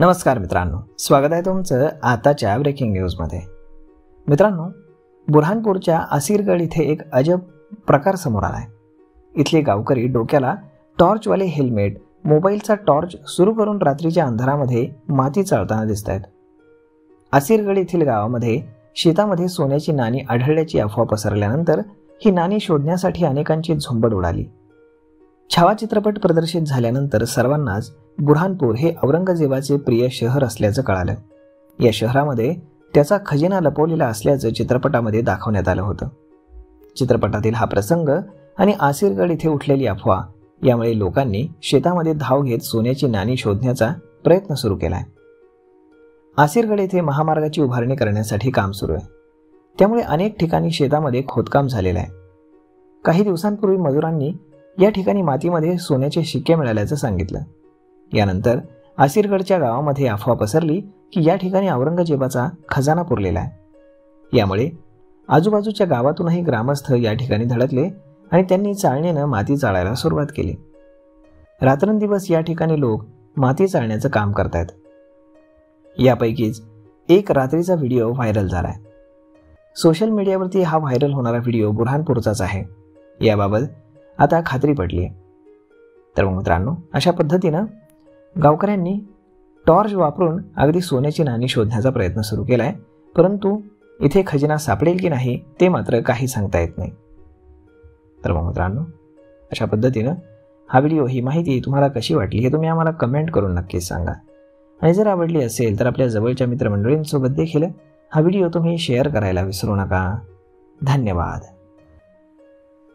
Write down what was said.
नमस्कार मित्रांनो, स्वागत आहे तुमचं आताच्या ब्रेकिंग न्यूजमध्ये। मित्रांनो, बुरहानपूरच्या आसिरगड इथे एक अजब प्रकार समोर आलाय। इथले गावकरी डोक्याला टॉर्चवाले हेल्मेट, मोबाईलचा टॉर्च सुरू करून रात्रीच्या अंधारामध्ये माती चाळताना दिसत आहेत। आसिरगड येथील गावामध्ये शेतामध्ये सोन्याची नाणी आढळल्याची अफवा पसरल्यानंतर ही नाणी शोधण्यासाठी अनेकांची झुंबड उडाली। छावा चित्रपट प्रदर्शित झाल्यानंतर सर्वांनाच बुरहानपूर हे औरंगजेबाचे प्रिय शहर असल्याचं कळालं। या शहरामध्ये त्याचा खजिना लपवलेला असल्याचं चित्रपटामध्ये दाखवण्यात आलं होतं। चित्रपटातील हा प्रसंग आणि आसिरगड इथे उठलेली अफवा यामुळे लोकांनी शेतामध्ये धाव घेत सोन्याची नाणी शोधण्याचा प्रयत्न सुरू केलाय। आसिरगड येथे महामार्गाची उभारणी करण्यासाठी काम सुरू आहे, त्यामुळे अनेक ठिकाणी शेतामध्ये खोदकाम झालेलं आहे। काही दिवसांपूर्वी मजुरांनी या ठिकाणी मातीमध्ये सोन्याचे शिक्के मिळाल्याचं सांगितलं। यानंतर आसिरगडच्या गावामध्ये अफवा पसरली की या ठिकाणी औरंगजेबाचा खजाना पुरलेला आहे। यामुळे आजूबाजूच्या गावातूनही ग्रामस्थ या ठिकाणी धडकले आणि त्यांनी चाळणीनं माती चाळायला सुरुवात केली। रात्रंदिवस या ठिकाणी लोक माती चाळण्याचं काम करतायत। यापैकीच एक रात्रीचा व्हिडिओ व्हायरल झालाय। सोशल मीडियावरती हा व्हायरल होणारा व्हिडिओ बुरहानपूरचाच आहे, याबाबत आता खात्री पडली आहे। तर मग मित्रांनो, अशा पद्धतीनं गावकऱ्यांनी टॉर्च वापरून अगदी सोन्याची नाणी शोधण्याचा प्रयत्न सुरू केलाय, परंतु इथे खजिना सापडेल की नाही ते मात्र काही सांगता येत नाही। तर मग मित्रांनो, अशा पद्धतीनं हा व्हिडिओ, ही माहिती तुम्हाला कशी वाटली हे तुम्ही आम्हाला कमेंट करून नक्कीच सांगा। आणि जर आवडली असेल तर आपल्या जवळच्या मित्रमंडळींसोबत देखील हा व्हिडिओ तुम्ही शेअर करायला विसरू नका। धन्यवाद।